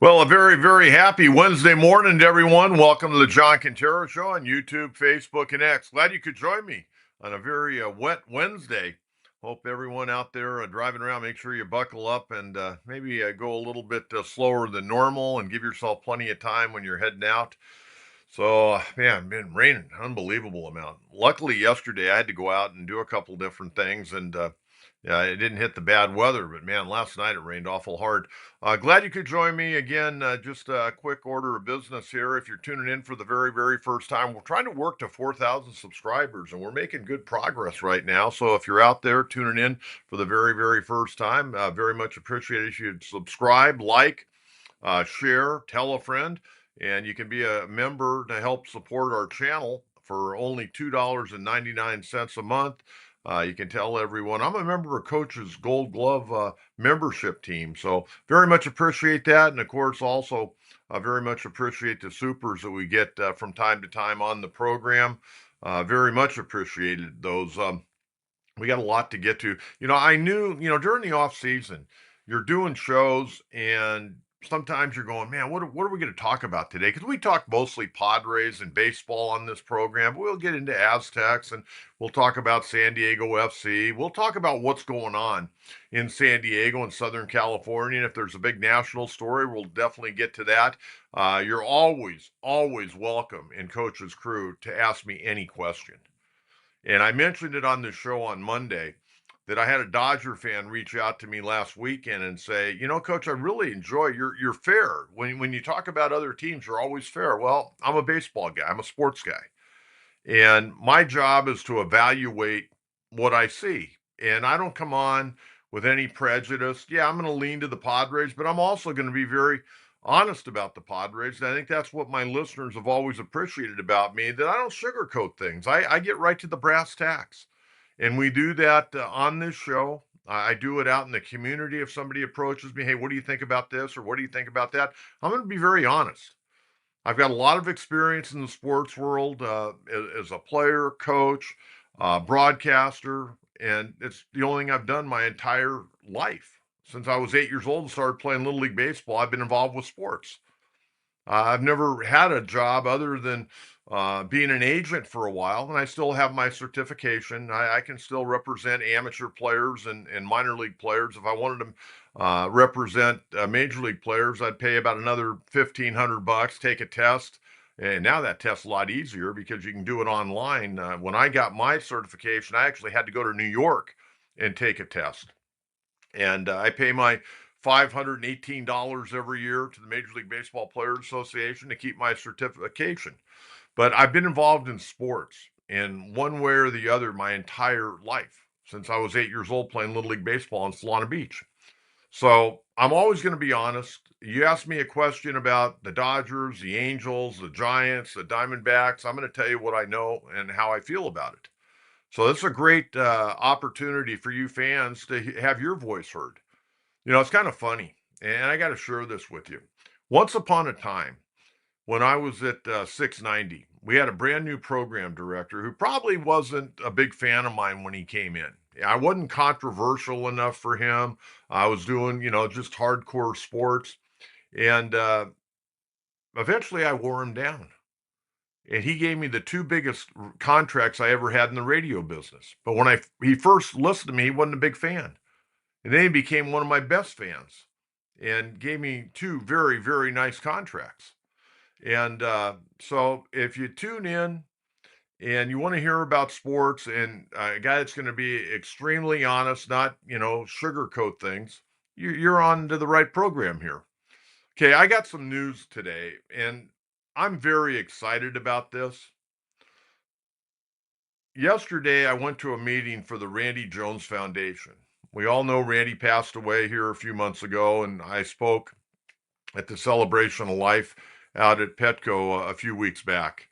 Well, a very, very happy Wednesday morning to everyone. Welcome to the John Kentera Show on YouTube, Facebook, and X. Glad you could join me on a very wet Wednesday. Hope everyone out there driving around, make sure you buckle up and maybe go a little bit slower than normal and give yourself plenty of time when you're heading out. So, man, been raining, unbelievable amount. Luckily, yesterday I had to go out and do a couple different things, and yeah, it didn't hit the bad weather, but man, last night it rained awful hard. Glad you could join me again. Just a quick order of business here. If you're tuning in for the very, very first time, we're trying to work to 4,000 subscribers, and we're making good progress right now. So if you're out there tuning in for the very, very first time, very much appreciate it if you'd subscribe, like, share, tell a friend, and you can be a member to help support our channel for only $2.99 a month. You can tell everyone I'm a member of Coach's Gold Glove membership team, so very much appreciate that, and of course also very much appreciate the supers that we get from time to time on the program. Very much appreciated those. We got a lot to get to. I knew, during the off season, you're doing shows and sometimes you're going, man, what are we going to talk about today? Because we talk mostly Padres and baseball on this program. We'll get into Aztecs and we'll talk about San Diego FC. We'll talk about what's going on in San Diego and Southern California. And if there's a big national story, we'll definitely get to that. You're always, always welcome in Coach's Crew to ask me any question. And I mentioned it on the show on Monday that I had a Dodger fan reach out to me last weekend and say, Coach, I really enjoy your fair. When you talk about other teams, you're always fair. Well, I'm a baseball guy. I'm a sports guy. And my job is to evaluate what I see. And I don't come on with any prejudice. Yeah, I'm going to lean to the Padres, but I'm also going to be very honest about the Padres. And I think that's what my listeners have always appreciated about me, that I don't sugarcoat things. I get right to the brass tacks. And we do that on this show. I do it out in the community. If somebody approaches me, hey, what do you think about this? Or what do you think about that? I'm going to be very honest. I've got a lot of experience in the sports world as a player, coach, broadcaster, and it's the only thing I've done my entire life. Since I was 8 years old and started playing Little League Baseball, I've been involved with sports. I've never had a job other than being an agent for a while, and I still have my certification. I can still represent amateur players and minor league players. If I wanted to represent major league players, I'd pay about another $1,500, take a test. And now that test's a lot easier because you can do it online. When I got my certification, I actually had to go to New York and take a test. And I pay my $518 every year to the Major League Baseball Players Association to keep my certification. But I've been involved in sports in one way or the other my entire life since I was 8 years old playing Little League Baseball in Solana Beach. So I'm always going to be honest. You ask me a question about the Dodgers, the Angels, the Giants, the Diamondbacks, I'm going to tell you what I know and how I feel about it. So this is a great opportunity for you fans to have your voice heard. It's kind of funny, and I got to share this with you. Once upon a time, when I was at 690, we had a brand new program director who probably wasn't a big fan of mine when he came in. I wasn't controversial enough for him. I was doing, just hardcore sports. And eventually I wore him down. And he gave me the two biggest contracts I ever had in the radio business. But when he first listened to me, he wasn't a big fan. And then he became one of my best fans and gave me two very, very nice contracts. And so if you tune in and you want to hear about sports and a guy that's going to be extremely honest, not, sugarcoat things, you're on to the right program here. Okay, I got some news today, and I'm very excited about this. Yesterday, I went to a meeting for the Randy Jones Foundation. We all know Randy passed away here a few months ago, and I spoke at the Celebration of Life out at Petco a few weeks back.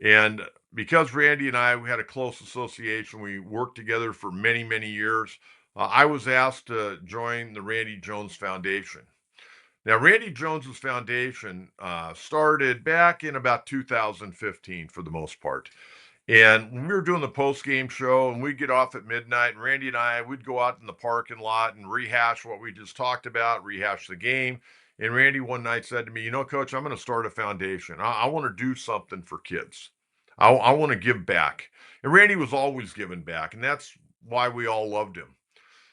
And because Randy and I we had a close association, we worked together for many, many years, I was asked to join the Randy Jones Foundation. Now, Randy Jones's foundation started back in about 2015 for the most part. And when we were doing the post-game show and we'd get off at midnight, and Randy and I, we'd go out in the parking lot and rehash what we just talked about, rehash the game. And Randy one night said to me, Coach, I'm going to start a foundation. I want to do something for kids. I want to give back. And Randy was always giving back, and that's why we all loved him.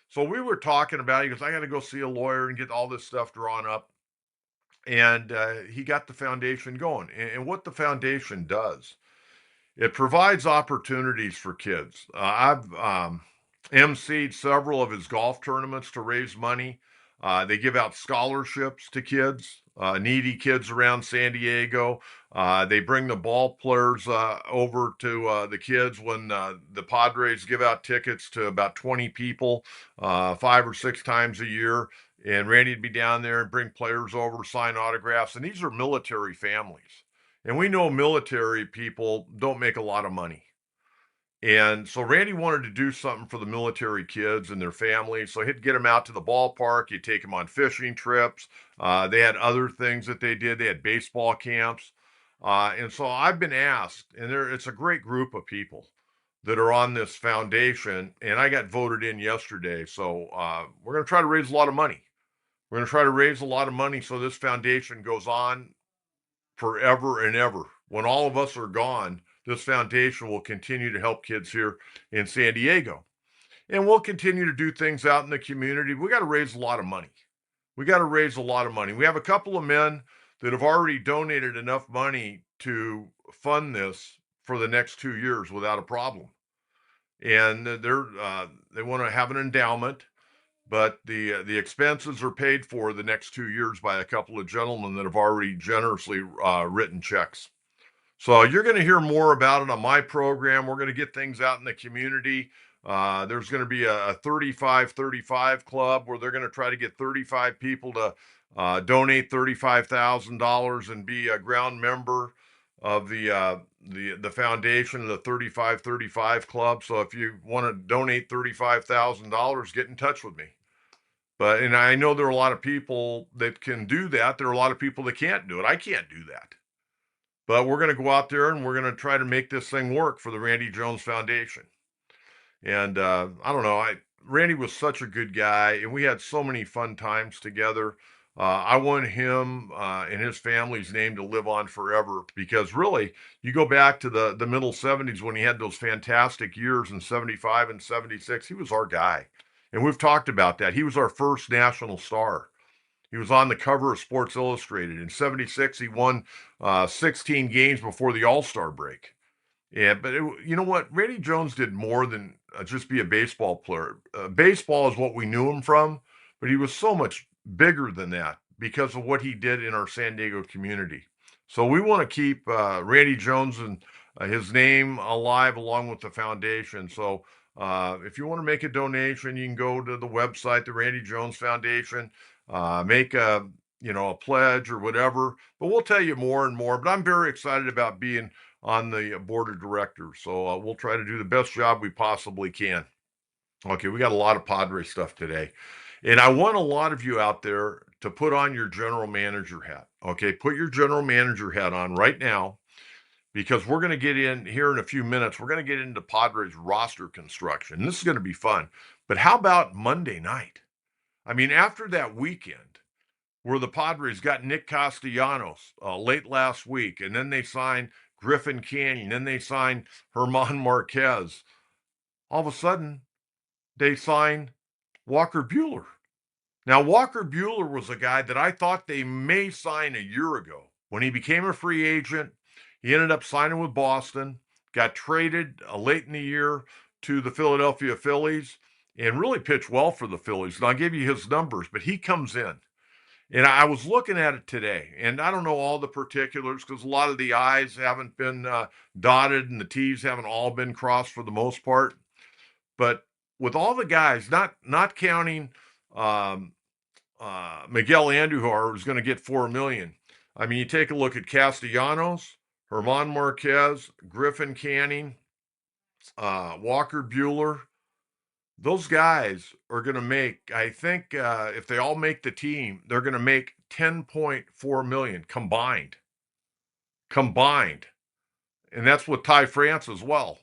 So we were talking about it. He goes, I got to go see a lawyer and get all this stuff drawn up. And he got the foundation going. And what the foundation does, it provides opportunities for kids. I've emceed several of his golf tournaments to raise money. They give out scholarships to kids, needy kids around San Diego. They bring the ball players over to the kids when the Padres give out tickets to about 20 people 5 or 6 times a year. And Randy'd be down there and bring players over, sign autographs. And these are military families. And we know military people don't make a lot of money. And so Randy wanted to do something for the military kids and their families. So he'd get them out to the ballpark. He'd take them on fishing trips. They had other things that they did. They had baseball camps. And so I've been asked, and it's a great group of people that are on this foundation. And I got voted in yesterday. So we're going to try to raise a lot of money. We're going to try to raise a lot of money so this foundation goes on forever and ever. When all of us are gone, this foundation will continue to help kids here in San Diego. And we'll continue to do things out in the community. We got to raise a lot of money. We got to raise a lot of money. We have a couple of men that have already donated enough money to fund this for the next 2 years without a problem. And they want to have an endowment, but the expenses are paid for the next 2 years by a couple of gentlemen that have already generously written checks. So you're going to hear more about it on my program. We're going to get things out in the community. There's going to be a 35-35 club where they're going to try to get 35 people to donate $35,000 and be a ground member of the foundation, the 35-35 club. So if you want to donate $35,000, get in touch with me. And I know there are a lot of people that can do that. There are a lot of people that can't do it. I can't do that. But we're going to go out there and we're going to try to make this thing work for the Randy Jones Foundation. And I don't know, Randy was such a good guy, and we had so many fun times together. I want him and his family's name to live on forever, because really, you go back to the middle 70s when he had those fantastic years in 75 and 76, he was our guy. And we've talked about that. He was our first national star. He was on the cover of Sports Illustrated. In 76, he won 16 games before the All-Star break. Yeah, but you know what? Randy Jones did more than just be a baseball player. Baseball is what we knew him from, but he was so much bigger than that because of what he did in our San Diego community. So we want to keep Randy Jones and his name alive along with the foundation. So if you want to make a donation, you can go to the website, the Randy Jones Foundation, make a pledge or whatever. But we'll tell you more and more. But I'm very excited about being on the board of directors. So we'll try to do the best job we possibly can. Okay, we got a lot of Padres stuff today. And I want a lot of you out there to put on your general manager hat. Okay, put your general manager hat on right now, because we're going to get in here in a few minutes. We're going to get into Padres roster construction. This is going to be fun. But how about Monday night? I mean, after that weekend where the Padres got Nick Castellanos late last week, and then they signed Griffin Canyon, then they signed German Marquez. All of a sudden, they signed Walker Buehler. Now, Walker Buehler was a guy that I thought they may sign a year ago. When he became a free agent, he ended up signing with Boston, got traded late in the year to the Philadelphia Phillies, and really pitched well for the Phillies. And I'll give you his numbers, but he comes in. And I was looking at it today, and I don't know all the particulars because a lot of the I's haven't been dotted and the T's haven't all been crossed for the most part. But with all the guys, not counting Miguel Andujar, who's going to get $4 million. I mean, you take a look at Castellanos, German Marquez, Griffin Canning, Walker Buehler. Those guys are going to make, I think, if they all make the team, they're going to make $10.4 million combined. and that's with Ty France as well.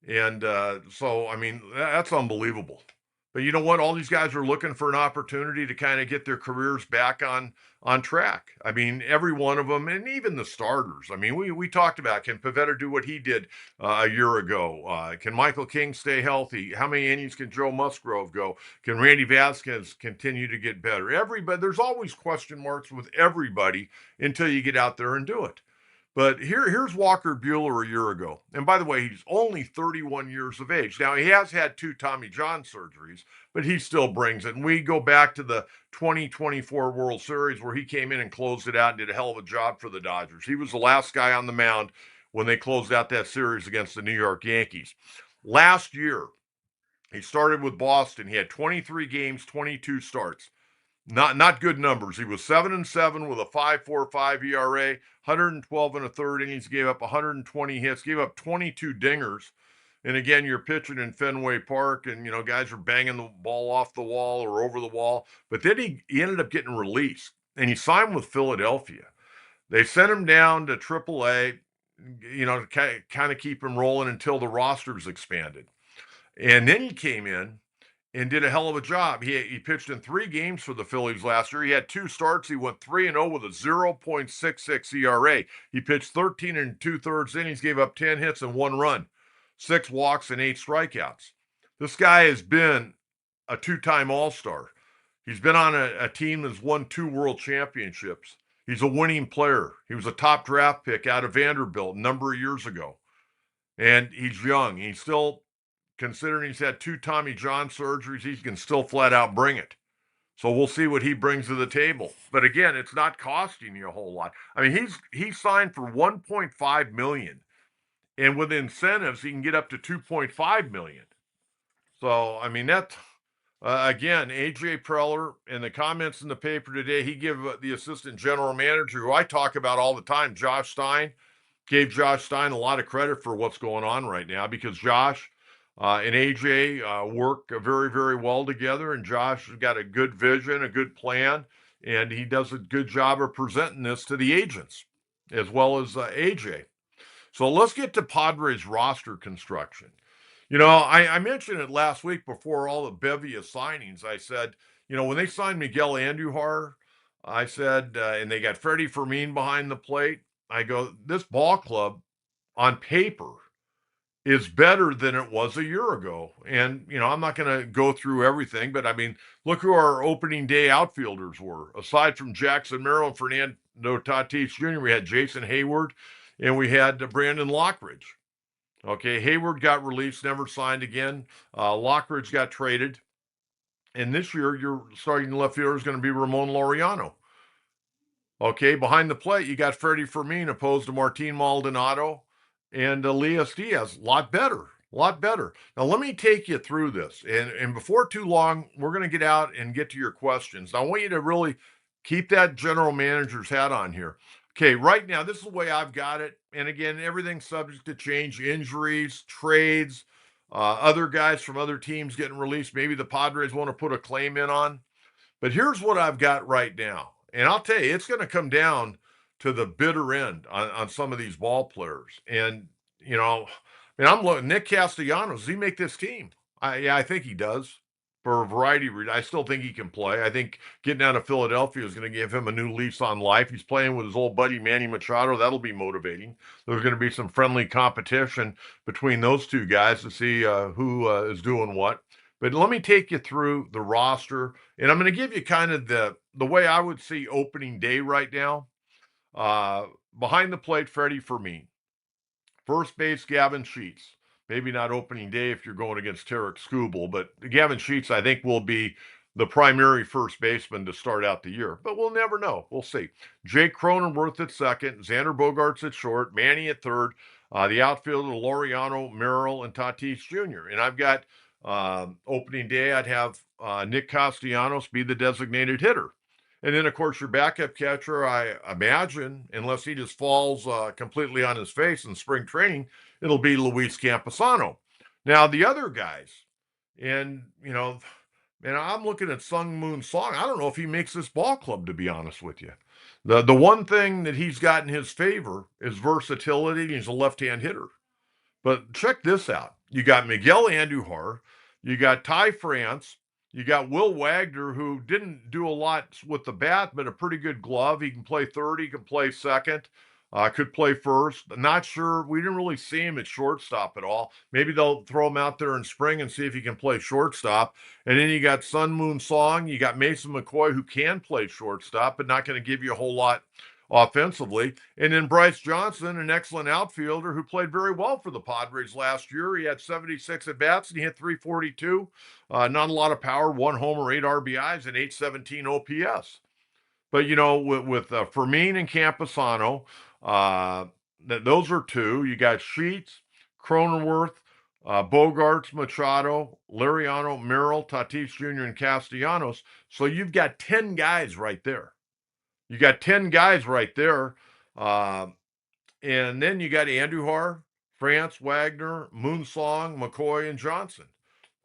And so, I mean, that's unbelievable. But you know what? All these guys are looking for an opportunity to kind of get their careers back on track. I mean, every one of them, and even the starters. I mean, we talked about, can Pivetta do what he did a year ago? Can Michael King stay healthy? How many innings can Joe Musgrove go? Can Randy Vasquez continue to get better? Everybody, there's always question marks with everybody until you get out there and do it. But here's Walker Buehler a year ago. And by the way, he's only 31 years of age. Now, he has had 2 Tommy John surgeries, but he still brings it. And we go back to the 2024 World Series where he came in and closed it out and did a hell of a job for the Dodgers. He was the last guy on the mound when they closed out that series against the New York Yankees. Last year, he started with Boston. He had 23 games, 22 starts. Not good numbers. He was 7-7 with a 5.45 ERA, 112 and a third innings, gave up 120 hits, gave up 22 dingers. And again, you're pitching in Fenway Park, and guys are banging the ball off the wall or over the wall. But then he ended up getting released, and he signed with Philadelphia. They sent him down to AAA, to kind of keep him rolling until the rosters expanded. And then he came in and did a hell of a job. He pitched in 3 games for the Phillies last year. He had 2 starts. He went 3-0 with a 0.66 ERA. He pitched 13 and 2/3 innings, gave up 10 hits and 1 run, 6 walks and 8 strikeouts. This guy has been a 2-time All-Star. He's been on a team that's won 2 world championships. He's a winning player. He was a top draft pick out of Vanderbilt a number of years ago. And he's young. He's still, considering he's had 2 Tommy John surgeries, he can still flat out bring it. So we'll see what he brings to the table. But again, it's not costing you a whole lot. I mean, he's signed for $1.5 million, and with incentives, he can get up to $2.5 million. So I mean, that again, AJ Preller in the comments in the paper today, he gave the assistant general manager, who I talk about all the time, Josh Stein, gave Josh Stein a lot of credit for what's going on right now, because Josh and AJ work very, very well together, and Josh has got a good vision, a good plan, and he does a good job of presenting this to the agents as well as AJ. So let's get to Padres roster construction. I mentioned it last week before all the bevy of signings. I said, when they signed Miguel Andujar, I said, and they got Freddie Fermin behind the plate, I go, this ball club on paper is better than it was a year ago. And, I'm not going to go through everything, but I mean, look who our opening day outfielders were. Aside from Jackson Merrill and Fernando Tatis Jr., we had Jason Hayward and we had Brandon Lockridge. Okay, Hayward got released, never signed again. Lockridge got traded. And this year, your starting left fielder is going to be Ramon Laureano. Okay, behind the plate, you got Freddie Fermin opposed to Martin Maldonado and Elias Diaz. A lot better. Now, let me take you through this. And before too long, we're going to get out and get to your questions. Now, I want you to really keep that general manager's hat on here. Okay, right now, this is the way I've got it. And again, everything's subject to change, injuries, trades, other guys from other teams getting released. Maybe the Padres want to put a claim in on. But here's what I've got right now. And I'll tell you, it's going to come down to the bitter end on some of these ball players. And, I'm looking, Nick Castellanos, does he make this team? Yeah, I think he does, for a variety of reasons. I still think he can play. I think getting out of Philadelphia is going to give him a new lease on life. He's playing with his old buddy Manny Machado. That'll be motivating. There's going to be some friendly competition between those two guys to see who is doing what. But let me take you through the roster, and I'm going to give you kind of the way I would see opening day right now. Behind the plate, Freddie Fermin. First base, Gavin Sheets. Maybe not opening day if you're going against Tarek Skubal, but Gavin Sheets, I think, will be the primary first baseman to start out the year. But we'll never know. We'll see. Jake Cronenworth at second, Xander Bogaerts at short, Manny at third, the outfielder, Laureano, Merrill, and Tatis Jr. And I've got opening day, I'd have Nick Castellanos be the designated hitter. And then, of course, your backup catcher, I imagine, unless he just falls completely on his face in spring training, it'll be Luis Campusano. Now, the other guys, and, And I'm looking at Sung Moon Song. I don't know if he makes this ball club, to be honest with you. The one thing that he's got in his favor is versatility, and he's a left-hand hitter. But check this out. You got Miguel Andujar, you got Ty France, you got Will Wagner, who didn't do a lot with the bat, but a pretty good glove. He can play third, he can play second, could play first. Not sure. We didn't really see him at shortstop at all. Maybe they'll throw him out there in spring and see if he can play shortstop. And then you got Sun Moon Song, you got Mason McCoy, who can play shortstop, but not going to give you a whole lot offensively. And then Bryce Johnson, an excellent outfielder who played very well for the Padres last year. He had 76 at bats and he hit 342. Not a lot of power, one homer, 8 RBIs, and 817 OPS. But, with Fermin and Camposano, those are two. You got Sheets, Cronenworth, Bogarts, Machado, Liriano, Merrill, Tatis Jr., and Castellanos. So you've got 10 guys right there. You got 10 guys right there. And then you got Andujar, France, Wagner, Moonsong, McCoy, and Johnson.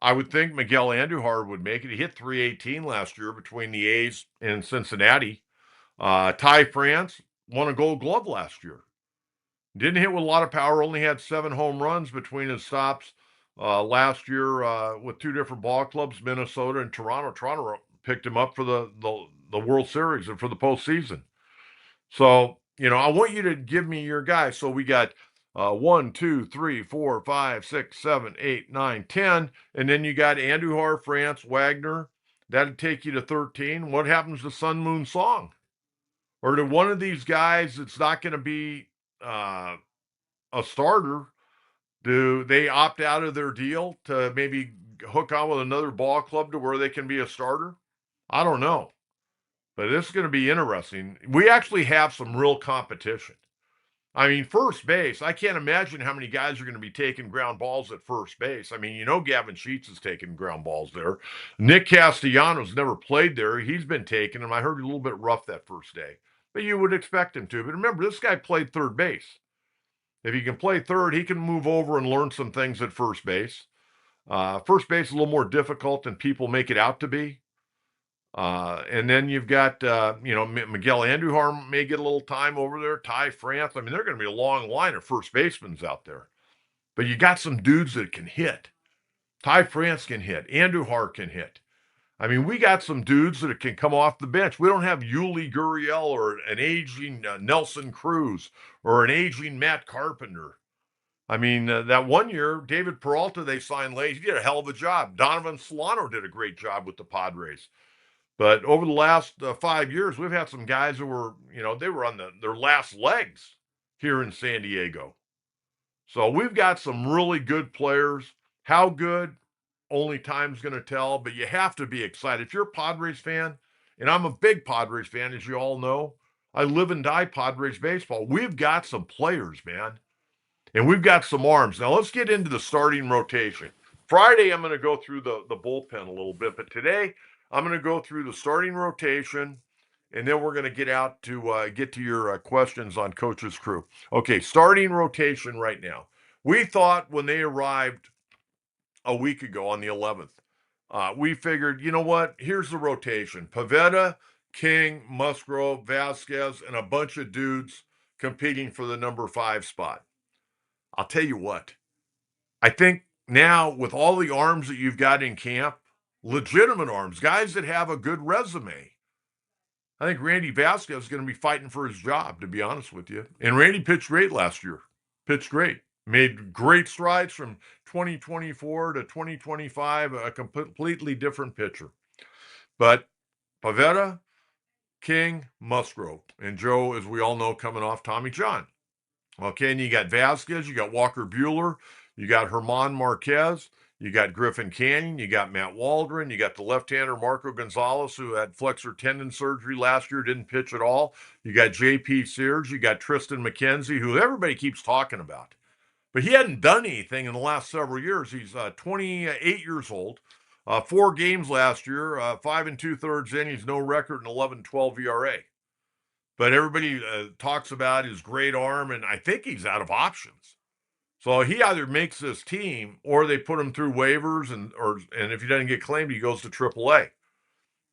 I would think Miguel Andujar would make it. He hit 318 last year between the A's and Cincinnati. Ty France won a Gold Glove last year. Didn't hit with a lot of power, only had 7 home runs between his stops last year with 2 different ball clubs, Minnesota and Toronto. Toronto picked him up for the World Series and for the postseason. So, I want you to give me your guys. So we got 1, 2, 3, 4, 5, 6, 7, 8, 9, 10. And then you got Andujar, France, Wagner. That'd take you to 13. What happens to Sun Moon Song? Or to one of these guys that's not going to be a starter, do they opt out of their deal to maybe hook on with another ball club to where they can be a starter? I don't know. But this is going to be interesting. We actually have some real competition. I mean, first base, I can't imagine how many guys are going to be taking ground balls at first base. I mean, Gavin Sheets is taking ground balls there. Nick Castellanos never played there. He's been taking them. I heard a little bit rough that first day, but you would expect him to. But remember, this guy played third base. If he can play third, he can move over and learn some things at first base. First base is a little more difficult than people make it out to be. And then you've got, Miguel Andujar may get a little time over there. Ty France. I mean, they're going to be a long line of first basemen out there. But you got some dudes that can hit. Ty France can hit. Andujar can hit. I mean, we got some dudes that can come off the bench. We don't have Yuli Gurriel or an aging Nelson Cruz or an aging Matt Carpenter. I mean, that one year, David Peralta, they signed late. He did a hell of a job. Donovan Solano did a great job with the Padres. But over the last 5 years, we've had some guys who were, they were on their last legs here in San Diego. So we've got some really good players. How good? Only time's going to tell, but you have to be excited. If you're a Padres fan, and I'm a big Padres fan, as you all know, I live and die Padres baseball. We've got some players, man. And we've got some arms. Now let's get into the starting rotation. Friday, I'm going to go through the bullpen a little bit, but today I'm going to go through the starting rotation, and then we're going to get to your questions on Coach's Crew. Okay, starting rotation right now. We thought when they arrived a week ago on the 11th, we figured, you know what? Here's the rotation. Pivetta, King, Musgrove, Vasquez, and a bunch of dudes competing for the number 5 spot. I'll tell you what. I think now with all the arms that you've got in camp, legitimate arms, guys that have a good resume, I think Randy Vasquez is going to be fighting for his job, to be honest with you. And Randy pitched great last year. Pitched great. Made great strides from 2024 to 2025, a completely different pitcher. But Pivetta, King, Musgrove, and Joe, as we all know, coming off Tommy John. Okay, and you got Vasquez, you got Walker Buehler, you got Herman Marquez, you got Griffin Canyon, you got Matt Waldron, you got the left-hander Marco Gonzalez, who had flexor tendon surgery last year, didn't pitch at all. You got J.P. Sears, you got Tristan McKenzie, who everybody keeps talking about. But he hadn't done anything in the last several years. He's 28 years old. 4 games last year, 5 2/3 innings, no record, and 11-12 ERA. But everybody talks about his great arm, and I think he's out of options. So he either makes this team or they put him through waivers, and if he doesn't get claimed, he goes to AAA.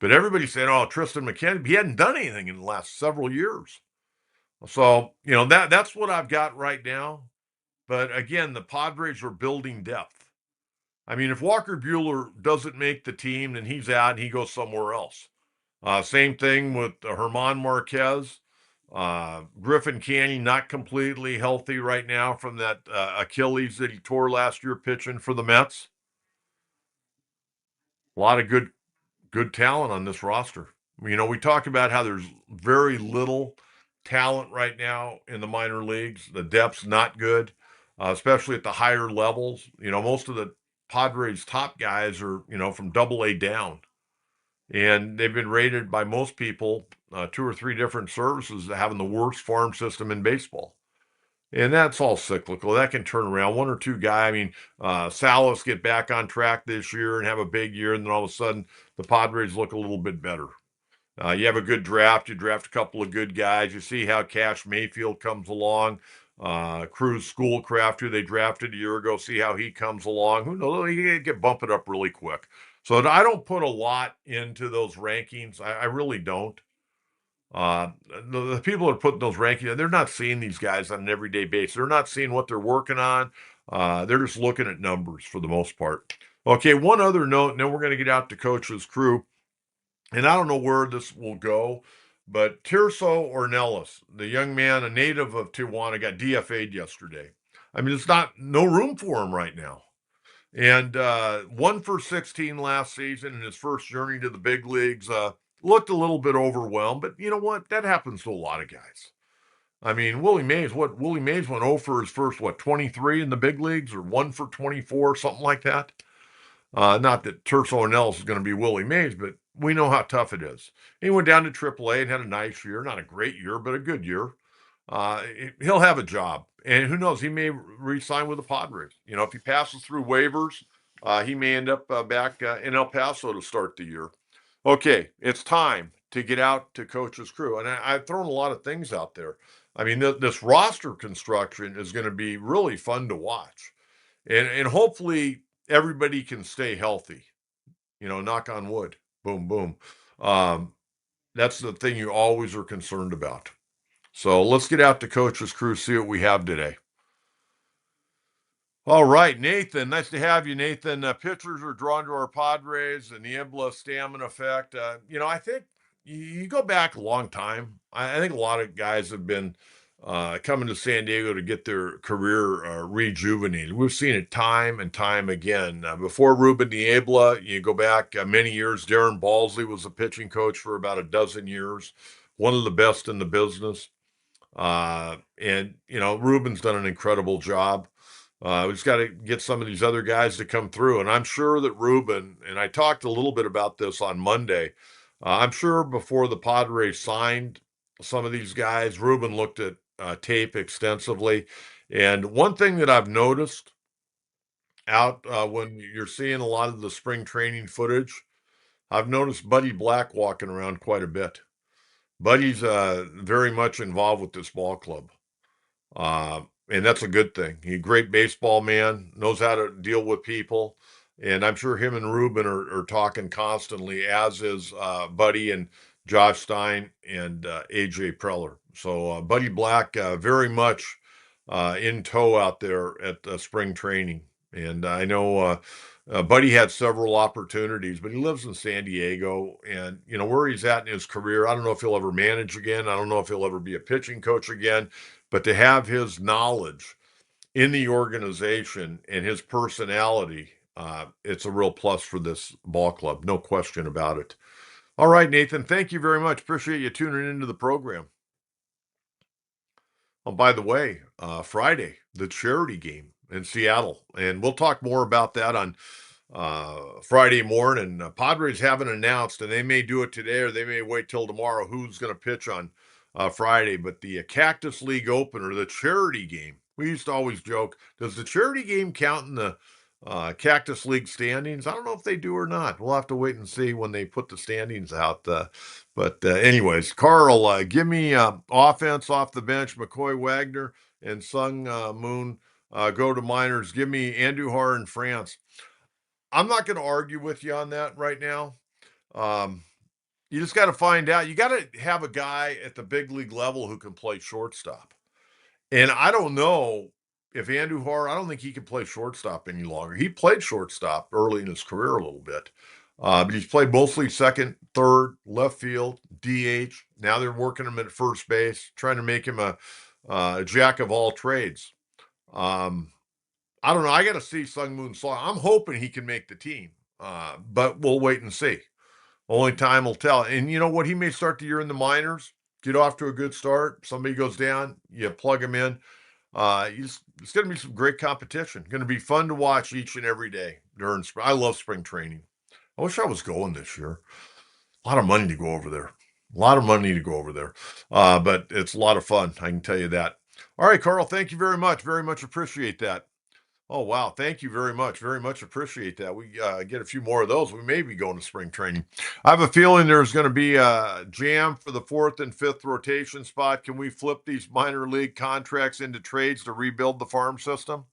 But everybody's saying, "Oh, Tristan McKenzie, he hadn't done anything in the last several years." So that's what I've got right now. But again, the Padres are building depth. I mean, if Walker Buehler doesn't make the team, then he's out and he goes somewhere else. Same thing with Herman Marquez. Griffin Canning not completely healthy right now from that Achilles that he tore last year pitching for the Mets. A lot of good talent on this roster. We talked about how there's very little talent right now in the minor leagues. The depth's not good, especially at the higher levels. Most of the Padres top guys are, from Double A down. And they've been rated by most people, two or three different services, as having the worst farm system in baseball. And that's all cyclical. That can turn around. One or two guys. I mean, Salas get back on track this year and have a big year, and then all of a sudden the Padres look a little bit better. You have a good draft. You draft a couple of good guys. You see how Cash Mayfield comes along. Cruz Schoolcraft, who they drafted a year ago, see how he comes along. Who knows? He can get bumped up really quick. So I don't put a lot into those rankings. I really don't. The people that are putting those rankings, they're not seeing these guys on an everyday basis. They're not seeing what they're working on. They're just looking at numbers for the most part. Okay, one other note, and then we're going to get out to Coach's crew. And I don't know where this will go, but Tirso Ornelas, the young man, a native of Tijuana, got DFA'd yesterday. I mean, it's no room for him right now. And 1 for 16 last season in his first journey to the big leagues. Looked a little bit overwhelmed, but you know what? That happens to a lot of guys. I mean, Willie Mays went 0 for his first, 23 in the big leagues, or 1 for 24, something like that. Not that Tirso Ornelas is going to be Willie Mays, but we know how tough it is. He went down to AAA and had a nice year. Not a great year, but a good year. He'll have a job. And who knows, he may re-sign with the Padres. If he passes through waivers, he may end up back in El Paso to start the year. Okay, it's time to get out to Coach's crew. And I've thrown a lot of things out there. I mean, this roster construction is going to be really fun to watch. And hopefully everybody can stay healthy. Knock on wood. Boom, boom. That's the thing you always are concerned about. So let's get out to Coach's crew, see what we have today. All right, Nathan. Nice to have you, Nathan. Pitchers are drawn to our Padres and the Niebla stamina effect. I think you go back a long time. I think a lot of guys have been coming to San Diego to get their career rejuvenated. We've seen it time and time again. Before Ruben Niebla, you go back many years, Darren Balsley was a pitching coach for about a dozen years, one of the best in the business. Ruben's done an incredible job. We just got to get some of these other guys to come through. And I'm sure that Ruben, and I talked a little bit about this on Monday, I'm sure before the Padres signed some of these guys, Ruben looked at tape extensively. And one thing that I've noticed out when you're seeing a lot of the spring training footage, I've noticed Buddy Black walking around quite a bit. Buddy's very much involved with this ball club. And that's a good thing. He's a great baseball man, knows how to deal with people. And I'm sure him and Ruben are talking constantly, as is Buddy and Josh Stein and AJ Preller. So Buddy Black very much in tow out there at spring training. And I know Buddy had several opportunities, but he lives in San Diego. And, where he's at in his career, I don't know if he'll ever manage again. I don't know if he'll ever be a pitching coach again. But to have his knowledge in the organization and his personality, it's a real plus for this ball club. No question about it. All right, Nathan, thank you very much. Appreciate you tuning into the program. Oh, by the way, Friday, the charity game in Seattle. And we'll talk more about that on Friday morning. Padres haven't announced, and they may do it today or they may wait till tomorrow, who's going to pitch on Friday. But the Cactus League opener, the charity game, we used to always joke, does the charity game count in the Cactus League standings? I don't know if they do or not. We'll have to wait and see when they put the standings out. But anyways, Carl, give me offense off the bench, McCoy Wagner and Sung Moon go to minors. Give me Andujar in France. I'm not going to argue with you on that right now. Um, you just got to find out. You got to have a guy at the big league level who can play shortstop. And I don't know if Andujar, I don't think he can play shortstop any longer. He played shortstop early in his career a little bit, but he's played mostly second, third, left field, DH. Now they're working him at first base, trying to make him a jack of all trades. Um, I don't know. I got to see Sung Moon Song. I'm hoping he can make the team, but we'll wait and see. Only time will tell. And you know what? He may start the year in the minors, get off to a good start. Somebody goes down, you plug him in. It's going to be some great competition. Going to be fun to watch each and every day during spring. I love spring training. I wish I was going this year. A lot of money to go over there. A lot of money to go over there. But it's a lot of fun. I can tell you that. All right, Carl, thank you very much. Very much appreciate that. Oh, wow. Thank you very much. Very much appreciate that. We get a few more of those. We may be going to spring training. I have a feeling there's going to be a jam for the fourth and fifth rotation spot. Can we flip these minor league contracts into trades to rebuild the farm system?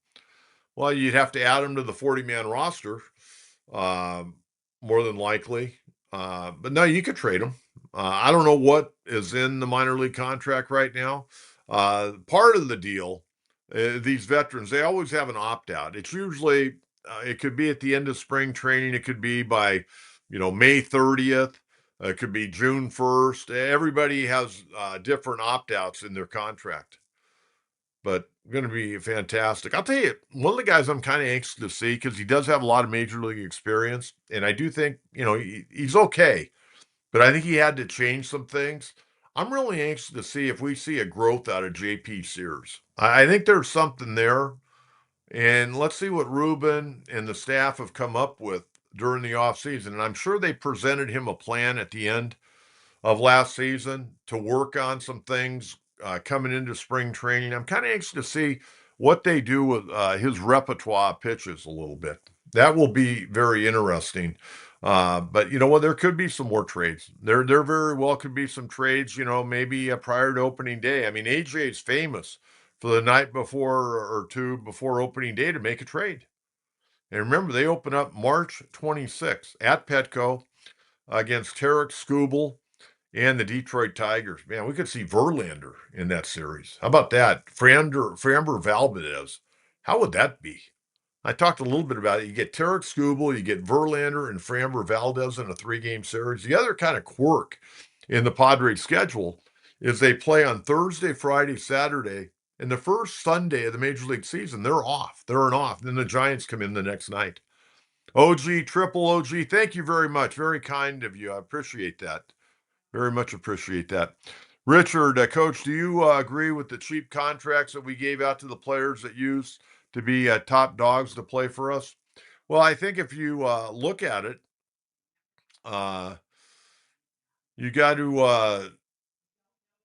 Well, you'd have to add them to the 40-man roster, um, more than likely. But no, you could trade them. I don't know what is in the minor league contract right now. Part of the deal, these veterans, they always have an opt out. It's usually, it could be at the end of spring training. It could be by, May 30th. It could be June 1st. Everybody has different opt outs in their contract. But going to be fantastic. I'll tell you, one of the guys I'm kind of anxious to see because he does have a lot of major league experience, and I do think he's okay, but I think he had to change some things. I'm really anxious to see if we see a growth out of JP Sears. I think there's something there, and let's see what Ruben and the staff have come up with during the offseason. And I'm sure they presented him a plan at the end of last season to work on some things coming into spring training. I'm kind of anxious to see what they do with his repertoire pitches a little bit. That will be very interesting. But you know what? There could be some more trades. There very well could be some trades. Maybe prior to opening day. I mean, AJ is famous for the night before or two before opening day to make a trade. And remember, they open up March 26th at Petco against Tarek Skubal and the Detroit Tigers. Man, we could see Verlander in that series. How about that? Framber Valdez. How would that be? I talked a little bit about it. You get Tarek Skubal, you get Verlander and Framber Valdez in a 3-game series. The other kind of quirk in the Padres schedule is they play on Thursday, Friday, Saturday, and the first Sunday of the Major League season, they're off. They're an off. Then the Giants come in the next night. OG, triple OG, thank you very much. Very kind of you. I appreciate that. Very much appreciate that. Richard, Coach, do you agree with the cheap contracts that we gave out to the players that used to be top dogs to play for us? Well, I think if you look at it, uh, you got to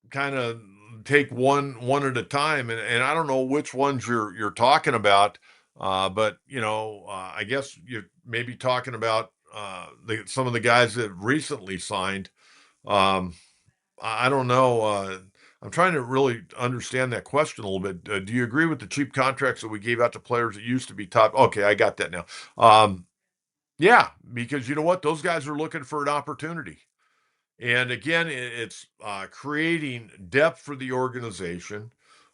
kind of take one at a time, and I don't know which ones you're talking about, but I guess you're maybe talking about some of the guys that recently signed. Um, I don't know. I'm trying to really understand that question a little bit. Do you agree with the cheap contracts that we gave out to players that used to be top? Okay, I got that now. Yeah, because you know what? Those guys are looking for an opportunity. And again, it's creating depth for the organization.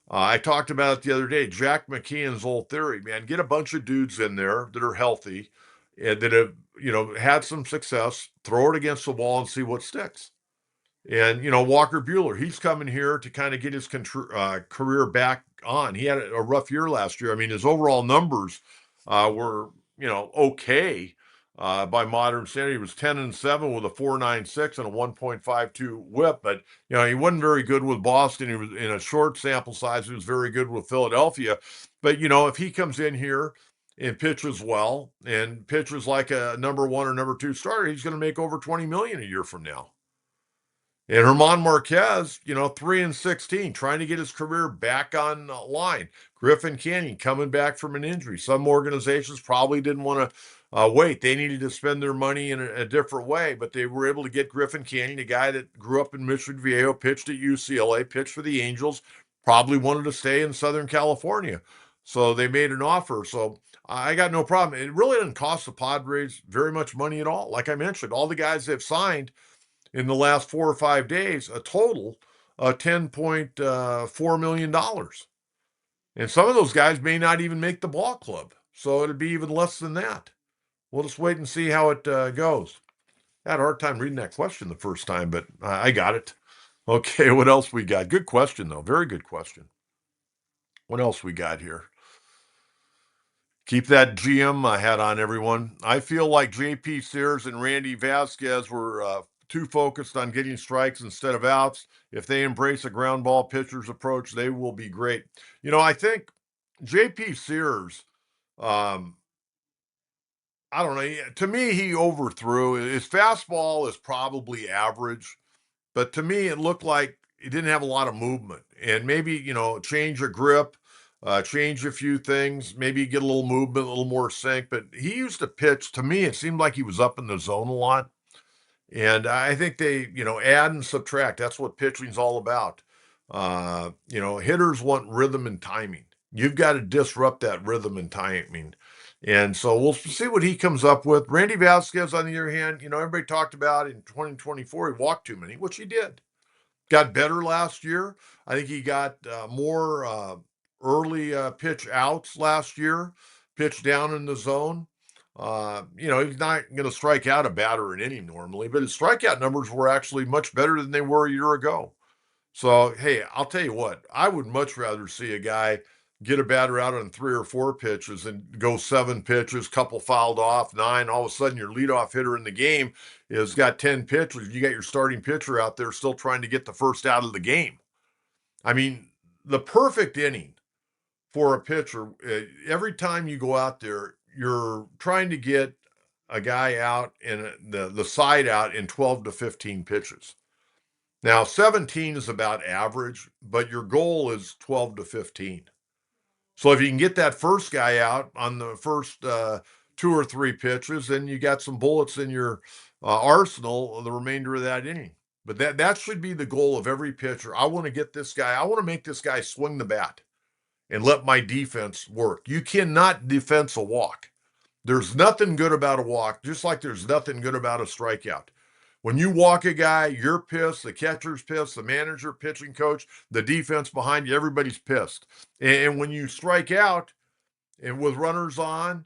I talked about it the other day. Jack McKeon's old theory, man, get a bunch of dudes in there that are healthy and that have, had some success, throw it against the wall and see what sticks. And, Walker Buehler, he's coming here to kind of get his career back on. He had a rough year last year. I mean, his overall numbers were, okay by modern standard. He was 10-7 with a 4.96 and a 1.52 whip, but, he wasn't very good with Boston. He was in a short sample size. He was very good with Philadelphia. But, if he comes in here and pitches well and pitches like a number 1 or number 2 starter, he's going to make over $20 million a year from now. And Herman Marquez, 3-16, trying to get his career back on line. Griffin Canyon coming back from an injury. Some organizations probably didn't want to wait. They needed to spend their money in a different way, but they were able to get Griffin Canyon, a guy that grew up in Mission Viejo, pitched at UCLA, pitched for the Angels, probably wanted to stay in Southern California. So they made an offer. So I got no problem. It really didn't cost the Padres very much money at all. Like I mentioned, all the guys they've signed in the last 4 or 5 days, a total $10.4 million. And some of those guys may not even make the ball club. So it'd be even less than that. We'll just wait and see how it goes. I had a hard time reading that question the first time, but I got it. Okay, what else we got? Good question, though. Very good question. What else we got here? Keep that GM hat on, everyone. I feel like JP Sears and Randy Vasquez were too focused on getting strikes instead of outs. If they embrace a ground ball pitcher's approach, they will be great. I think JP Sears, um, I don't know. To me, he overthrew. His fastball is probably average, but to me, it looked like he didn't have a lot of movement. And maybe, change your grip, change a few things, maybe get a little movement, a little more sync. But he used to pitch. To me, it seemed like he was up in the zone a lot. And I think they, add and subtract. That's what pitching's all about. Hitters want rhythm and timing. You've got to disrupt that rhythm and timing. And so we'll see what he comes up with. Randy Vasquez, on the other hand, everybody talked about in 2024, he walked too many, which he did. Got better last year. I think he got more early pitch outs last year, pitch down in the zone. He's not going to strike out a batter in inning normally, but his strikeout numbers were actually much better than they were a year ago. So, hey, I'll tell you what, I would much rather see a guy get a batter out on 3 or 4 pitches and go 7 pitches, couple fouled off, 9. All of a sudden, your leadoff hitter in the game has got 10 pitches. You got your starting pitcher out there still trying to get the first out of the game. I mean, the perfect inning for a pitcher, every time you go out there, you're trying to get a guy out and the side out in 12 to 15 pitches. Now, 17 is about average, but your goal is 12 to 15. So if you can get that first guy out on the first 2 or 3 pitches, then you got some bullets in your arsenal the remainder of that inning. But that should be the goal of every pitcher. I want to get this guy. I want to make this guy swing the bat and let my defense work. You cannot defense a walk. There's nothing good about a walk, just like there's nothing good about a strikeout. When you walk a guy, you're pissed, the catcher's pissed, the manager, pitching coach, the defense behind you, everybody's pissed. And when you strike out and with runners on,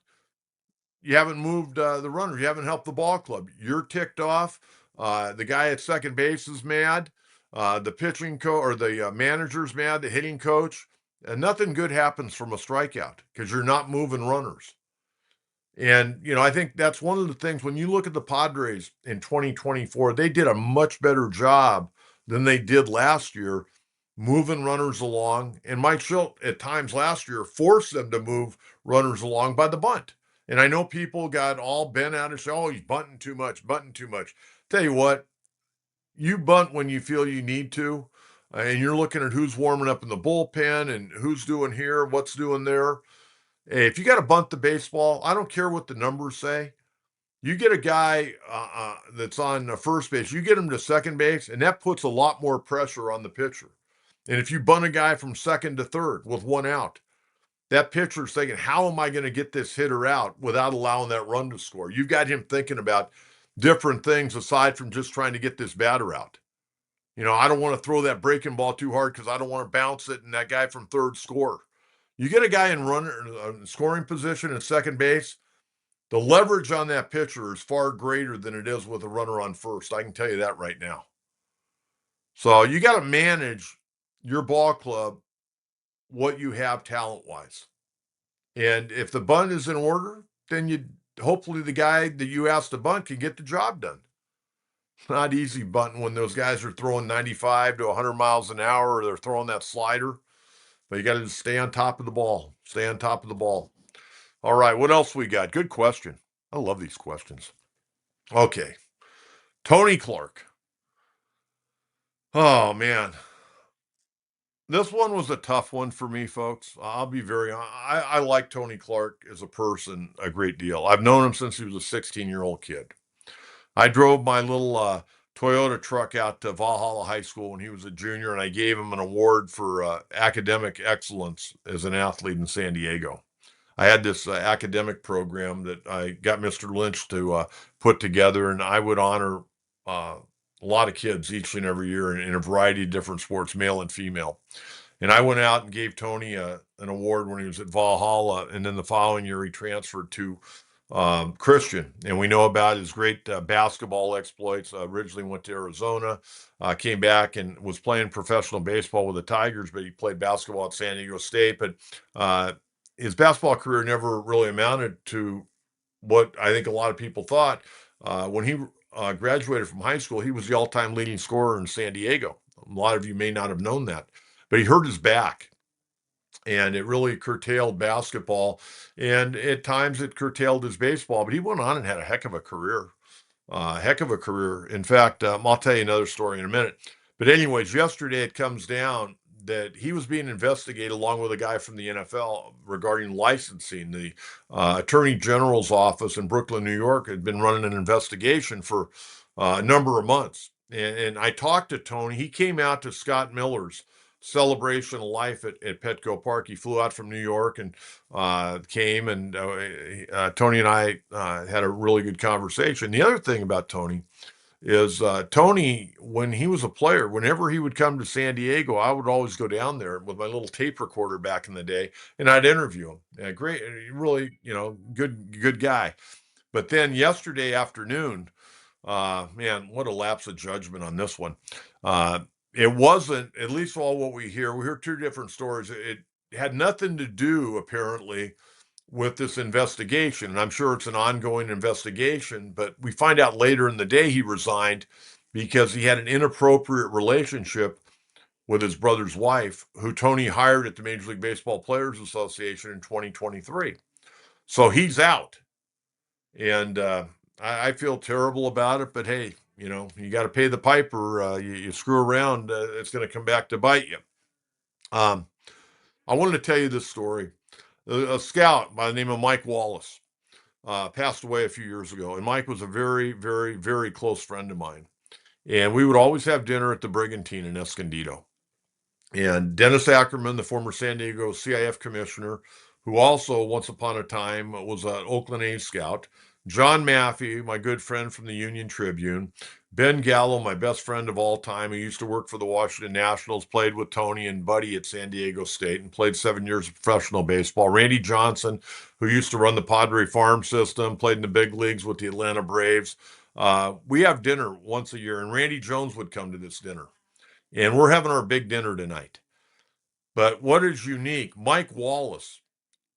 you haven't moved the runners, you haven't helped the ball club. You're ticked off. The guy at second base is mad. The pitching coach or the manager's mad, the hitting coach. And nothing good happens from a strikeout because you're not moving runners. And, I think that's one of the things when you look at the Padres in 2024, they did a much better job than they did last year moving runners along. And Mike Schilt at times last year forced them to move runners along by the bunt. And I know people got all bent out and say, oh, he's bunting too much, bunting too much. Tell you what, you bunt when you feel you need to. And you're looking at who's warming up in the bullpen and who's doing here, what's doing there. Hey, if you got to bunt the baseball, I don't care what the numbers say. You get a guy that's on first base, you get him to second base, and that puts a lot more pressure on the pitcher. And if you bunt a guy from second to third with 1 out, that pitcher's thinking, how am I going to get this hitter out without allowing that run to score? You've got him thinking about different things aside from just trying to get this batter out. I don't want to throw that breaking ball too hard because I don't want to bounce it and that guy from third score. You get a guy in scoring position at second base, the leverage on that pitcher is far greater than it is with a runner on first. I can tell you that right now. So you got to manage your ball club, what you have talent-wise. And if the bunt is in order, then hopefully the guy that you asked to bunt can get the job done. It's not easy bunting when those guys are throwing 95 to 100 miles an hour or they're throwing that slider. But you got to stay on top of the ball. Stay on top of the ball. All right, what else we got? Good question. I love these questions. Okay. Tony Clark. Oh, man. This one was a tough one for me, folks. I'll be very honest. I like Tony Clark as a person a great deal. I've known him since he was a 16-year-old kid. I drove my little Toyota truck out to Valhalla High School when he was a junior, and I gave him an award for academic excellence as an athlete in San Diego. I had this academic program that I got Mr. Lynch to put together, and I would honor uh, a lot of kids each and every year in a variety of different sports, male and female. And I went out and gave Tony an award when he was at Valhalla, and then the following year he transferred to Christian. And we know about his great basketball exploits. Originally went to Arizona, came back and was playing professional baseball with the Tigers, but he played basketball at San Diego State. But his basketball career never really amounted to what I think a lot of people thought. When he graduated from high school, he was the all-time leading scorer in San Diego. A lot of you may not have known that, but he hurt his back, and it really curtailed basketball, and at times it curtailed his baseball. But he went on and had a heck of a career. Heck of a career. In fact, I'll tell you another story in a minute. But anyways, yesterday it comes down that he was being investigated along with a guy from the NFL regarding licensing. The Attorney General's office in Brooklyn, New York, had been running an investigation for a number of months. And I talked to Tony. He came out to Scott Miller's celebration of life at Petco Park. He flew out from New York and came, and Tony and I had a really good conversation. The other thing about Tony is Tony, when he was a player, whenever he would come to San Diego, I would always go down there with my little tape recorder back in the day, and I'd interview him. Great, really, good guy. But then yesterday afternoon, man, what a lapse of judgment on this one. It wasn't, at least all what we hear two different stories. It had nothing to do, apparently, with this investigation. And I'm sure it's an ongoing investigation, but we find out later in the day he resigned because he had an inappropriate relationship with his brother's wife, who Tony hired at the Major League Baseball Players Association in 2023. So he's out. And I feel terrible about it, but hey, you got to pay the piper. You screw around, it's going to come back to bite you. I wanted to tell you this story. A scout by the name of Mike Wallace passed away a few years ago, and Mike was a very, very, very close friend of mine. And we would always have dinner at the Brigantine in Escondido. And Dennis Ackerman, the former San Diego CIF commissioner, who also once upon a time was an Oakland A's scout, John Maffey, my good friend from the Union Tribune, Ben Gallo, my best friend of all time, who used to work for the Washington Nationals, played with Tony and Buddy at San Diego State and played 7 years of professional baseball. Randy Johnson, who used to run the Padre farm system, played in the big leagues with the Atlanta Braves. We have dinner once a year, and Randy Jones would come to this dinner. And we're having our big dinner tonight. But what is unique, Mike Wallace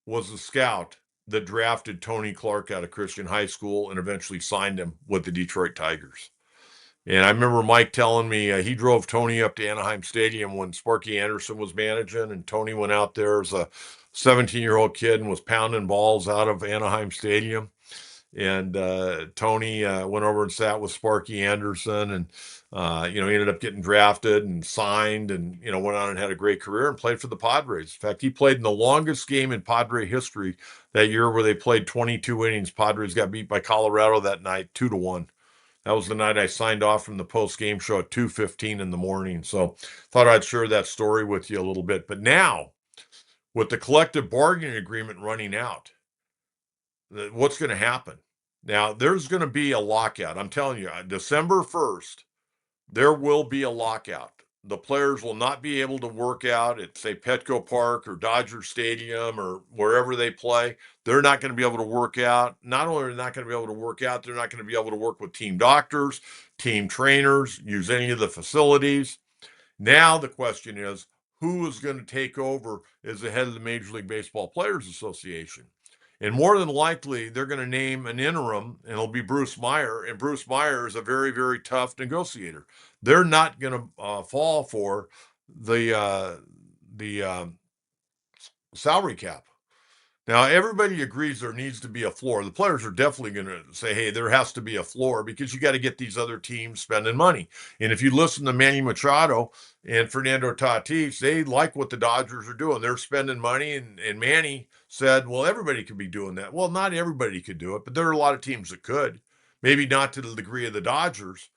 was the scout that drafted Tony Clark out of Christian High School and eventually signed him with the Detroit Tigers. And I remember Mike telling me he drove Tony up to Anaheim Stadium when Sparky Anderson was managing, and Tony went out there as a 17-year-old kid and was pounding balls out of Anaheim Stadium. And Tony went over and sat with Sparky Anderson, and he ended up getting drafted and signed, and went on and had a great career and played for the Padres. In fact, he played in the longest game in Padre history that year, where they played 22 innings. Padres got beat by Colorado that night, 2-1. That was the night I signed off from the post-game show at 2:15 in the morning. So thought I'd share that story with you a little bit. But now, with the collective bargaining agreement running out, what's going to happen? Now, there's going to be a lockout. I'm telling you, December 1st, there will be a lockout. The players will not be able to work out at, say, Petco Park or Dodger Stadium or wherever they play. They're not going to be able to work out. Not only are they not going to be able to work out, they're not going to be able to work with team doctors, team trainers, use any of the facilities. Now the question is, who is going to take over as the head of the Major League Baseball Players Association? And more than likely, they're going to name an interim, and it'll be Bruce Meyer. And Bruce Meyer is a very, very tough negotiator. They're not going to fall for the salary cap. Now, everybody agrees there needs to be a floor. The players are definitely going to say, hey, there has to be a floor, because you got to get these other teams spending money. And if you listen to Manny Machado and Fernando Tatis, they like what the Dodgers are doing. They're spending money, and Manny said, well, everybody could be doing that. Well, not everybody could do it, but there are a lot of teams that could. Maybe not to the degree of the Dodgers,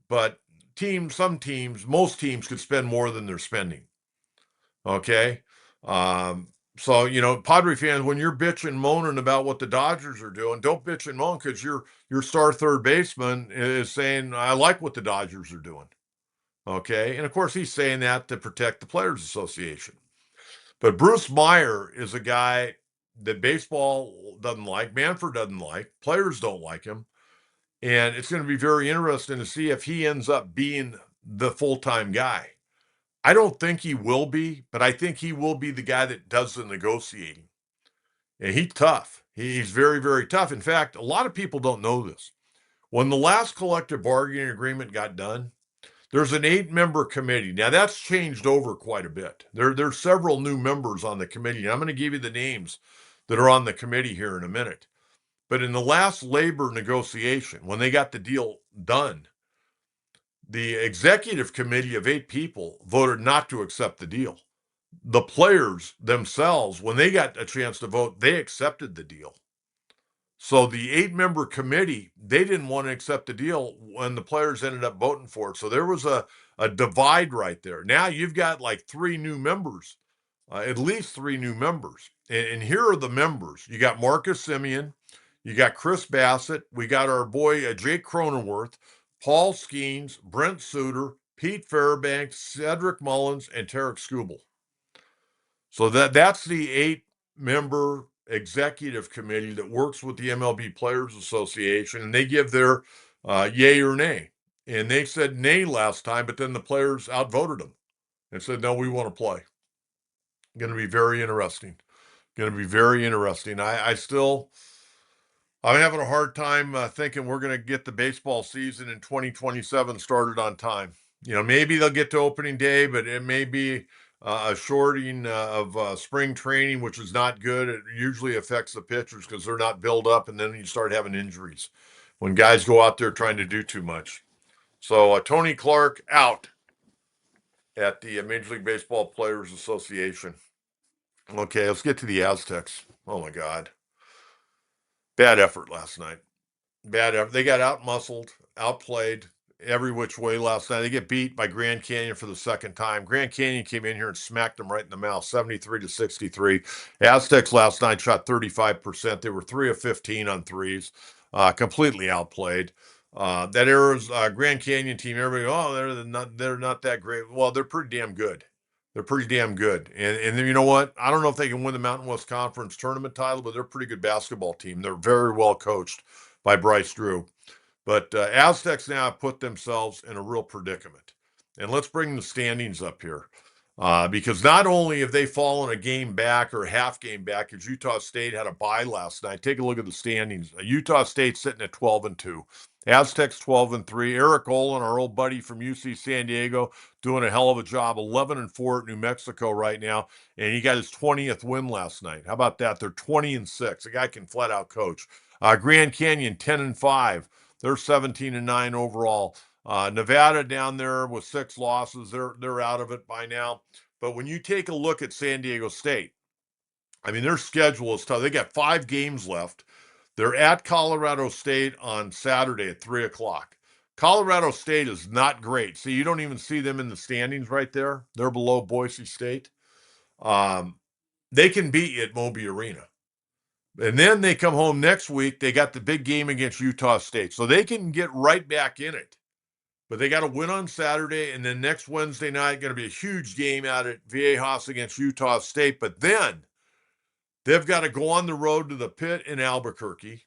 but some teams, most teams could spend more than they're spending. Okay. Um, so, Padre fans, when you're bitching and moaning about what the Dodgers are doing, don't bitch and moan because your star third baseman is saying, I like what the Dodgers are doing. Okay. And of course, he's saying that to protect the Players Association. But Bruce Meyer is a guy that baseball doesn't like, Manfred doesn't like, players don't like him. And it's going to be very interesting to see if he ends up being the full-time guy. I don't think he will be, but I think he will be the guy that does the negotiating. And he's tough. He's very, very tough. In fact, a lot of people don't know this. When the last collective bargaining agreement got done, there's an 8-member committee. Now, that's changed over quite a bit. There's several new members on the committee. And I'm going to give you the names that are on the committee here in a minute. But in the last labor negotiation, when they got the deal done, the executive committee of 8 people voted not to accept the deal. The players themselves, when they got a chance to vote, they accepted the deal. So the 8-member committee, they didn't want to accept the deal when the players ended up voting for it. So there was a divide right there. Now you've got like 3 new members, at least 3 new members. And here are the members. You got Marcus Semien, you got Chris Bassett, we got our boy Jake Cronenworth, Paul Skeens, Brent Suter, Pete Fairbanks, Cedric Mullins, and Tarek Skubal. So that's the 8-member executive committee that works with the MLB Players Association, and they give their yay or nay. And they said nay last time, but then the players outvoted them and said, no, we want to play. Going to be very interesting. Going to be very interesting. I'm having a hard time thinking we're going to get the baseball season in 2027 started on time. Maybe they'll get to opening day, but it may be a shorting of spring training, which is not good. It usually affects the pitchers because they're not built up, and then you start having injuries when guys go out there trying to do too much. So Tony Clark out at the Major League Baseball Players Association. Okay, let's get to the Aztecs. Oh, my God. Bad effort last night. Bad effort. They got out-muscled, outplayed every which way last night. They get beat by Grand Canyon for the second time. Grand Canyon came in here and smacked them right in the mouth, 73-63. Aztecs last night shot 35%. They were 3 of 15 on threes, completely outplayed. That era's Grand Canyon team, everybody, they're not that great. Well, they're pretty damn good. They're pretty damn good. And you know what? I don't know if they can win the Mountain West Conference tournament title, but they're a pretty good basketball team. They're very well coached by Bryce Drew. But Aztecs now have put themselves in a real predicament. And let's bring the standings up here. Because not only have they fallen a game back or a half game back, as Utah State had a bye last night. Take a look at the standings. Utah State sitting at 12-2. Aztecs 12-3. Eric Olin, our old buddy from UC San Diego, doing a hell of a job. 11-4 at New Mexico right now, and he got his 20th win last night. How about that? They're 20-6. The guy can flat out coach. Grand Canyon 10-5. They're 17-9 overall. Nevada down there with 6 losses. They're out of it by now. But when you take a look at San Diego State, I mean, their schedule is tough. They got 5 games left. They're at Colorado State on Saturday at 3 o'clock. Colorado State is not great. See, you don't even see them in the standings right there. They're below Boise State. They can beat you at Moby Arena. And then they come home next week. They got the big game against Utah State. So they can get right back in it. But they got to win on Saturday. And then next Wednesday night, going to be a huge game out at Viejas against Utah State. But then they've got to go on the road to the Pit in Albuquerque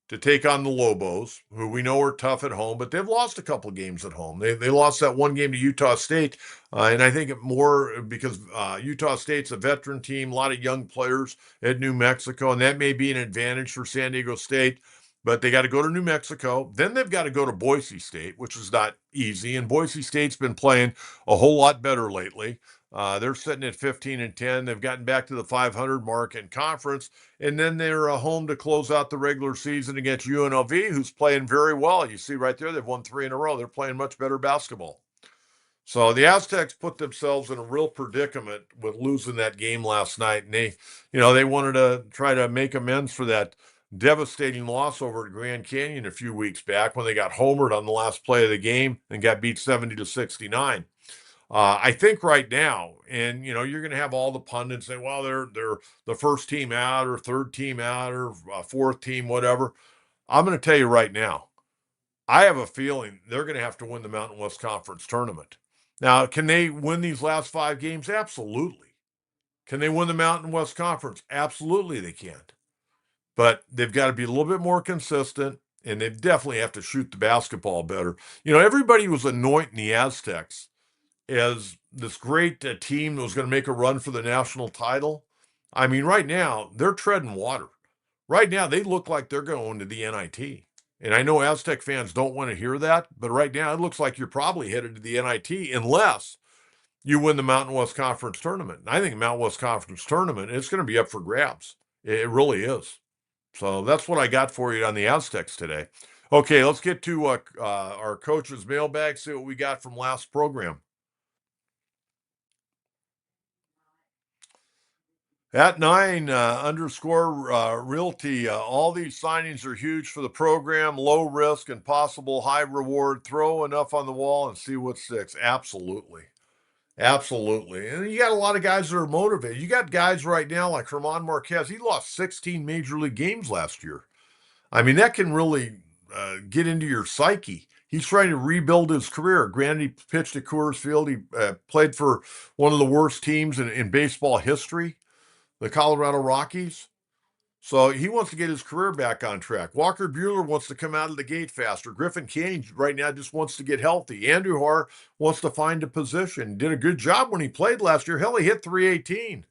to take on the Lobos, who we know are tough at home, but they've lost a couple games at home. They lost that one game to Utah State, and I think more because Utah State's a veteran team, a lot of young players at New Mexico, and that may be an advantage for San Diego State. But they got to go to New Mexico. Then they've got to go to Boise State, which is not easy. And Boise State's been playing a whole lot better lately. They're sitting at 15-10. They've gotten back to the 500 mark in conference. And then they're home to close out the regular season against UNLV, who's playing very well. You see right there, they've won 3 in a row. They're playing much better basketball. So the Aztecs put themselves in a real predicament with losing that game last night. And they wanted to try to make amends for that devastating loss over at Grand Canyon a few weeks back when they got homered on the last play of the game and got beat 70-69. I think right now, and you're going to have all the pundits say, "Well, they're the first team out, or third team out, or fourth team, whatever." I'm going to tell you right now, I have a feeling they're going to have to win the Mountain West Conference tournament. Now, can they win these last 5 games? Absolutely. Can they win the Mountain West Conference? Absolutely, they can. But they've got to be a little bit more consistent, and they definitely have to shoot the basketball better. Everybody was anointing the Aztecs as this great team that was going to make a run for the national title. I mean, right now, they're treading water. Right now, they look like they're going to the NIT. And I know Aztec fans don't want to hear that, but right now, it looks like you're probably headed to the NIT unless you win the Mountain West Conference tournament. And I think the Mountain West Conference tournament, it's going to be up for grabs. It really is. So that's what I got for you on the Aztecs today. Okay, let's get to our coach's mailbag, see what we got from last program. At 9, Realty, all these signings are huge for the program, low risk and possible high reward. Throw enough on the wall and see what sticks. Absolutely. Absolutely. And you got a lot of guys that are motivated. You got guys right now like Herman Marquez. He lost 16 major league games last year. I mean, that can really get into your psyche. He's trying to rebuild his career. Granted, he pitched at Coors Field. He played for one of the worst teams in baseball history, the Colorado Rockies. So he wants to get his career back on track. Walker Buehler wants to come out of the gate faster. Griffin Canning right now just wants to get healthy. Andrew Har wants to find a position. Did a good job when he played last year. Hell, he hit 318.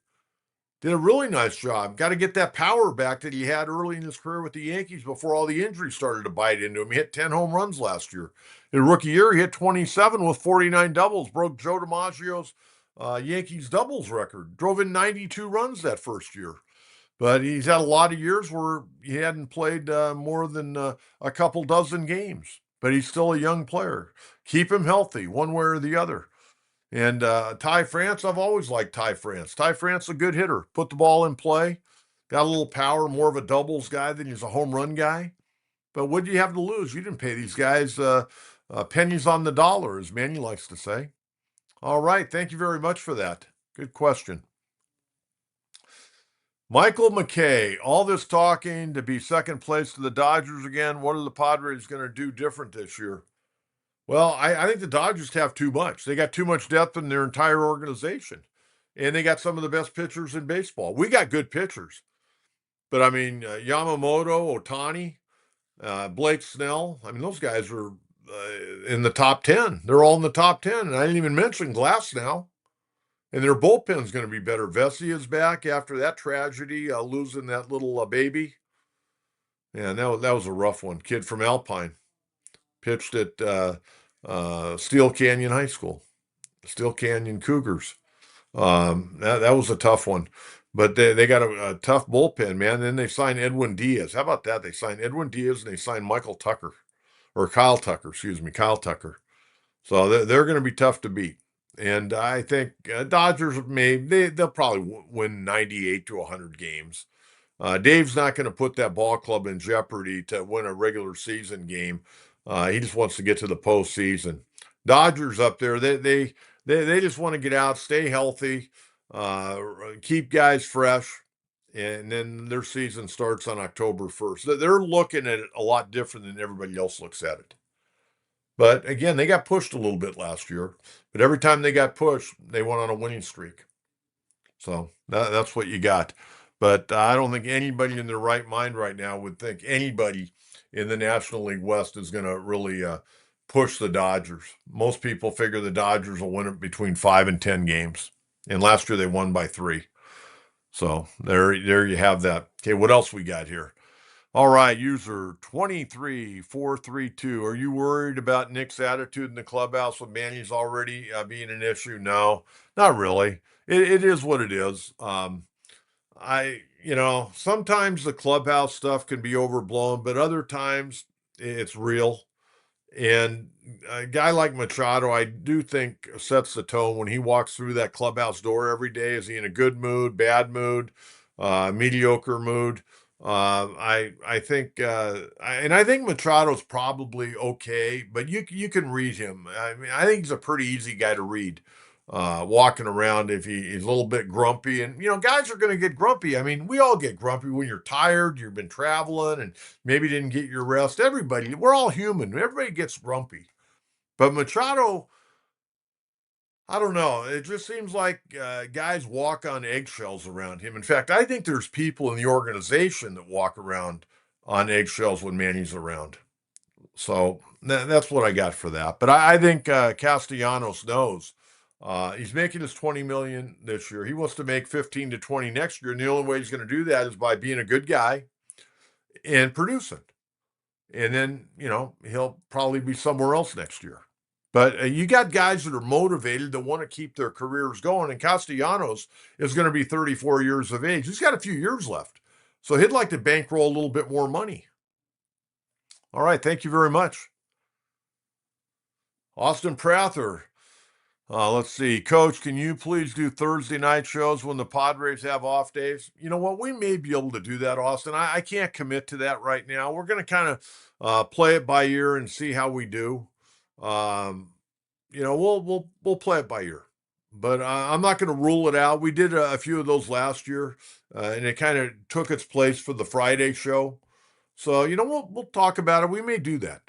Did a really nice job. Got to get that power back that he had early in his career with the Yankees before all the injuries started to bite into him. He hit 10 home runs last year. In rookie year, he hit 27 with 49 doubles, broke Joe DiMaggio's Yankees doubles record, drove in 92 runs that first year. But he's had a lot of years where he hadn't played more than a couple dozen games. But he's still a young player. Keep him healthy one way or the other. And Ty France, I've always liked Ty France. Ty France, a good hitter. Put the ball in play. Got a little power, more of a doubles guy than he's a home run guy. But what do you have to lose? You didn't pay these guys pennies on the dollar, as Manny likes to say. All right. Thank you very much for that. Good question. Michael McKay, all this talking to be second place to the Dodgers again. What are the Padres going to do different this year? Well, I think the Dodgers have too much. They got too much depth in their entire organization. And they got some of the best pitchers in baseball. We got good pitchers. But, I mean, Yamamoto, Ohtani, Blake Snell, I mean, those guys are in the top 10. They're all in the top 10. And I didn't even mention Glass now. And their bullpen's going to be better. Vesey is back after that tragedy, losing that little baby. Yeah, that was a rough one. Kid from Alpine. Pitched at Steel Canyon High School, Steel Canyon Cougars. That was a tough one. But they got a tough bullpen, man. And then they signed Edwin Diaz. How about that? They signed Edwin Diaz and they signed Michael Tucker. Or Kyle Tucker, excuse me, Kyle Tucker. So they're going to be tough to beat. And I think Dodgers they'll probably win 98 to 100 games. Dave's not going to put that ball club in jeopardy to win a regular season game. He just wants to get to the postseason. Dodgers up there, they just want to get out, stay healthy, keep guys fresh, and then their season starts on October 1st. They're looking at it a lot different than everybody else looks at it. But again, they got pushed a little bit last year. But every time they got pushed, they went on a winning streak. So that's what you got. But I don't think anybody in their right mind right now would think anybody in the National League West is going to really push the Dodgers. Most people figure the Dodgers will win it between 5 and 10 games. And last year they won by 3. So there you have that. Okay, what else we got here? All right, user 23432. Are you worried about Nick's attitude in the clubhouse with Manny's already being an issue? No, not really. It is what it is. Sometimes the clubhouse stuff can be overblown, but other times it's real. And a guy like Machado, I do think sets the tone when he walks through that clubhouse door every day. Is he in a good mood, bad mood, mediocre mood? I think I think Machado's probably okay, but you can read him. I mean, I think he's a pretty easy guy to read. Walking around, if he's a little bit grumpy, and guys are going to get grumpy. I mean, we all get grumpy when you're tired, you've been traveling, and maybe didn't get your rest. Everybody, we're all human. Everybody gets grumpy. But Machado, I don't know. It just seems like guys walk on eggshells around him. In fact, I think there's people in the organization that walk around on eggshells when Manny's around. So that's what I got for that. But I think Castellanos knows he's making his 20 million this year. He wants to make 15 to 20 next year, and the only way he's going to do that is by being a good guy and producing. And then he'll probably be somewhere else next year. But you got guys that are motivated that want to keep their careers going. And Castellanos is going to be 34 years of age. He's got a few years left. So he'd like to bankroll a little bit more money. All right. Thank you very much. Austin Prather. Let's see. Coach, can you please do Thursday night shows when the Padres have off days? You know what? We may be able to do that, Austin. I can't commit to that right now. We're going to kind of play it by ear and see how we do. We'll play it by ear, but I'm not going to rule it out. We did a few of those last year, and it kind of took its place for the Friday show. So we'll talk about it. We may do that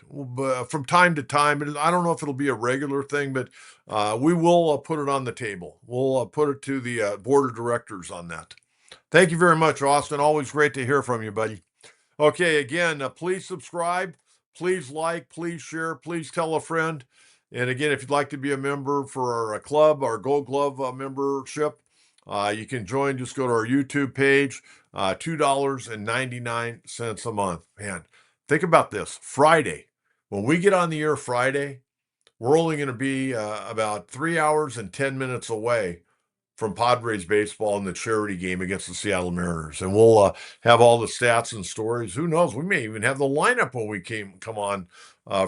from time to time. I don't know if it'll be a regular thing, but we will put it on the table. We'll put it to the board of directors on that. Thank you very much, Austin. Always great to hear from you, buddy. Okay, again, please subscribe, please like, please share, please tell a friend. And again, if you'd like to be a member for our club, our Gold Glove membership, you can join. Just go to our YouTube page, $2.99 a month. Man, think about this. Friday, when we get on the air Friday, we're only going to be about 3 hours and 10 minutes away from Padres baseball in the charity game against the Seattle Mariners. And we'll have all the stats and stories. Who knows? We may even have the lineup when we come on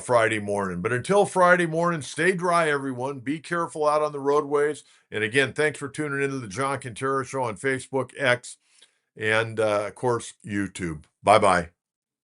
Friday morning. But until Friday morning, stay dry, everyone. Be careful out on the roadways. And again, thanks for tuning into the John Kentera Show on Facebook, X, and, of course, YouTube. Bye-bye.